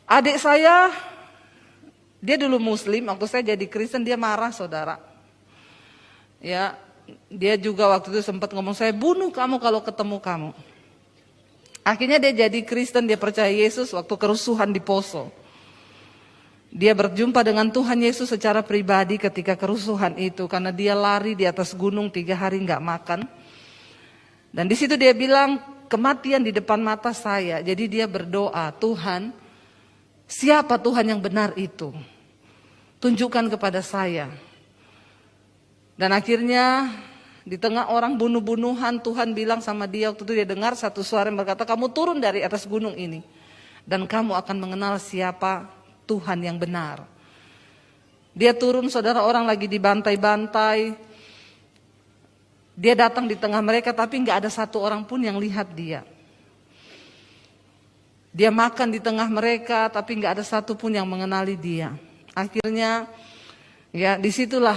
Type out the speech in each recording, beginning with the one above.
Adik saya, dia dulu Muslim, waktu saya jadi Kristen dia marah, saudara. Ya, dia juga waktu itu sempat ngomong, saya bunuh kamu kalau ketemu kamu. Akhirnya dia jadi Kristen, dia percaya Yesus waktu kerusuhan di Poso. Dia berjumpa dengan Tuhan Yesus secara pribadi ketika kerusuhan itu, karena dia lari di atas gunung 3 hari nggak makan. Dan di situ dia bilang, kematian di depan mata saya. Jadi dia berdoa, Tuhan, siapa Tuhan yang benar itu? Tunjukkan kepada saya. Dan akhirnya di tengah orang bunuh-bunuhan, Tuhan bilang sama dia, waktu itu dia dengar satu suara yang berkata, kamu turun dari atas gunung ini. Dan kamu akan mengenal siapa Tuhan yang benar. Dia turun, saudara, orang lagi dibantai-bantai. Dia datang di tengah mereka, tapi gak ada satu orang pun yang lihat dia. Dia makan di tengah mereka, tapi gak ada satu pun yang mengenali dia. Akhirnya, ya disitulah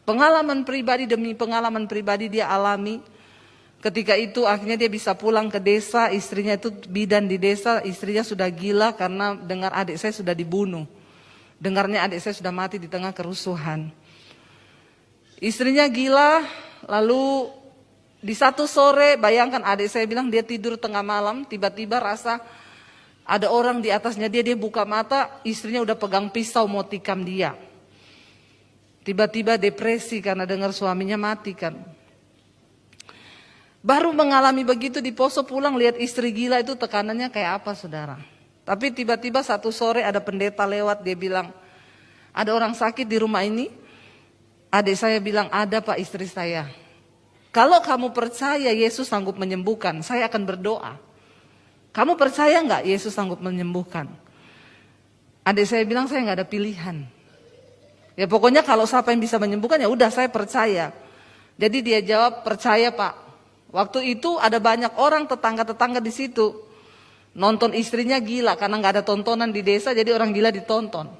pengalaman pribadi demi pengalaman pribadi dia alami. Ketika itu akhirnya dia bisa pulang ke desa, istrinya itu bidan di desa, istrinya sudah gila karena dengar adik saya sudah dibunuh. Dengarnya adik saya sudah mati di tengah kerusuhan. Istrinya gila, lalu di satu sore, bayangkan adik saya bilang dia tidur tengah malam, tiba-tiba rasa ada orang di atasnya dia buka mata, istrinya udah pegang pisau mau tikam dia. Tiba-tiba depresi karena dengar suaminya mati kan. Baru mengalami begitu di Poso, pulang lihat istri gila itu tekanannya kayak apa, saudara. Tapi tiba-tiba satu sore ada pendeta lewat, dia bilang, ada orang sakit di rumah ini. Adik saya bilang, ada Pak, istri saya. Kalau kamu percaya Yesus sanggup menyembuhkan, saya akan berdoa. Kamu percaya nggak Yesus sanggup menyembuhkan? Adik saya bilang, saya nggak ada pilihan. Ya pokoknya kalau siapa yang bisa menyembuhkan ya udah saya percaya. Jadi dia jawab, percaya Pak. Waktu itu ada banyak orang tetangga-tetangga di situ nonton istrinya gila karena nggak ada tontonan di desa, jadi orang gila ditonton.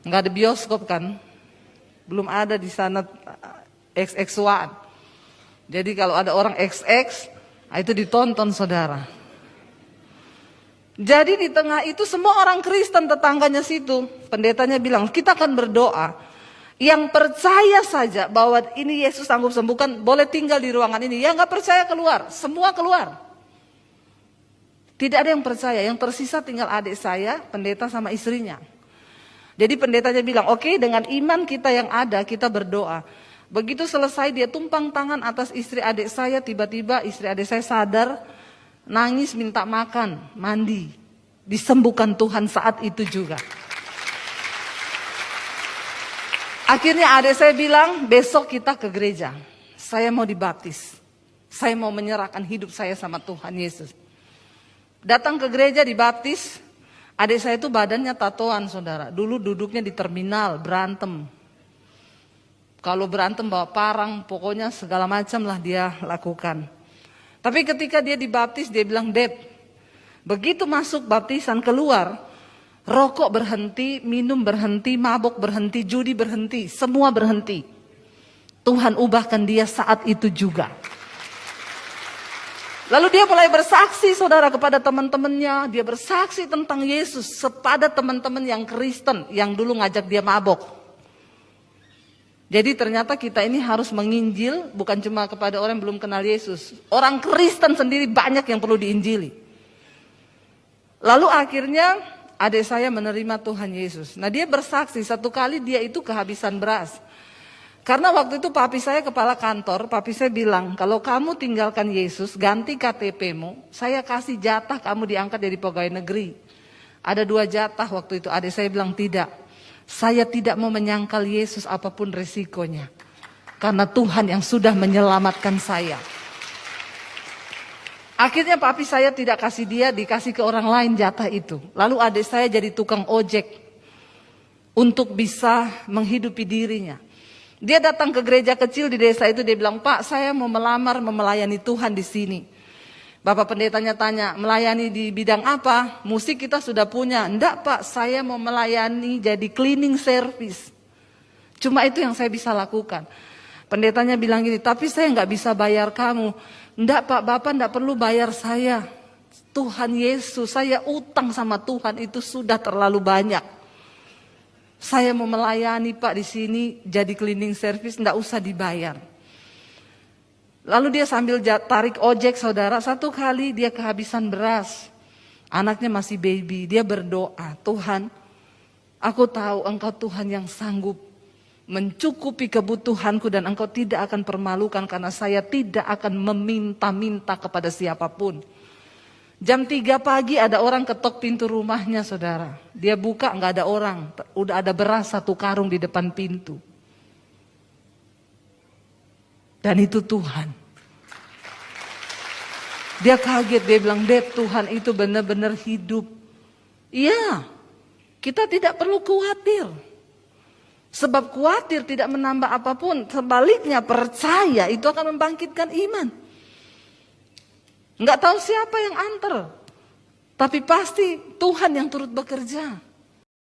Nggak ada bioskop kan, belum ada di sana XX1. Jadi kalau ada orang XX, itu ditonton, saudara. Jadi di tengah itu semua orang Kristen tetangganya situ. Pendetanya bilang, kita akan berdoa. Yang percaya saja bahwa ini Yesus sanggup sembuhkan, boleh tinggal di ruangan ini. Yang gak percaya keluar, semua keluar. Tidak ada yang percaya, yang tersisa tinggal adik saya, pendeta sama istrinya. Jadi pendetanya bilang, oke, dengan iman kita yang ada, kita berdoa. Begitu selesai dia tumpang tangan atas istri adik saya, tiba-tiba istri adik saya sadar, nangis minta makan, mandi. Disembuhkan Tuhan saat itu juga. Akhirnya adik saya bilang, besok kita ke gereja. Saya mau dibaptis. Saya mau menyerahkan hidup saya sama Tuhan Yesus. Datang ke gereja dibaptis. Adik saya itu badannya tatoan, saudara. Dulu duduknya di terminal, berantem. Kalau berantem bawa parang, pokoknya segala macam lah dia lakukan. Tapi ketika dia dibaptis, dia bilang, Deb, begitu masuk baptisan keluar, rokok berhenti, minum berhenti, mabok berhenti, judi berhenti, semua berhenti. Tuhan ubahkan dia saat itu juga. Lalu dia mulai bersaksi, saudara, kepada teman-temannya. Dia bersaksi tentang Yesus kepada teman-teman yang Kristen, yang dulu ngajak dia mabok. Jadi ternyata kita ini harus menginjil bukan cuma kepada orang yang belum kenal Yesus. Orang Kristen sendiri banyak yang perlu diinjili. Lalu akhirnya adik saya menerima Tuhan Yesus. Nah dia bersaksi, satu kali dia itu kehabisan beras. Karena waktu itu papi saya kepala kantor, papi saya bilang, kalau kamu tinggalkan Yesus, ganti KTP-mu, saya kasih jatah kamu diangkat dari pegawai negeri. Ada 2 jatah waktu itu, adik saya bilang tidak. Saya tidak mau menyangkal Yesus apapun resikonya. Karena Tuhan yang sudah menyelamatkan saya. Akhirnya papi saya tidak kasih dia, dikasih ke orang lain jatah itu. Lalu adik saya jadi tukang ojek untuk bisa menghidupi dirinya. Dia datang ke gereja kecil di desa itu, dia bilang, Pak, saya mau melamar melayani Tuhan di sini. Bapak pendetanya tanya, melayani di bidang apa? Musik kita sudah punya. Enggak Pak, saya mau melayani jadi cleaning service. Cuma itu yang saya bisa lakukan. Pendetanya bilang gini, tapi saya nggak bisa bayar kamu. Enggak Pak, Bapak enggak perlu bayar saya. Tuhan Yesus, saya utang sama Tuhan itu sudah terlalu banyak. Saya mau melayani Pak di sini jadi cleaning service, enggak usah dibayar. Lalu dia sambil tarik ojek saudara, satu kali dia kehabisan beras. Anaknya masih baby, dia berdoa, Tuhan, aku tahu Engkau Tuhan yang sanggup mencukupi kebutuhanku dan Engkau tidak akan permalukan karena saya tidak akan meminta-minta kepada siapapun. Jam 3 pagi ada orang ketok pintu rumahnya saudara. Dia buka nggak ada orang. Udah ada beras 1 karung di depan pintu. Dan itu Tuhan. Dia kaget, dia bilang, Dad, Tuhan itu benar-benar hidup. Iya, kita tidak perlu khawatir. Sebab khawatir tidak menambah apapun. Sebaliknya percaya itu akan membangkitkan iman. Enggak tahu siapa yang antar. Tapi pasti Tuhan yang turut bekerja.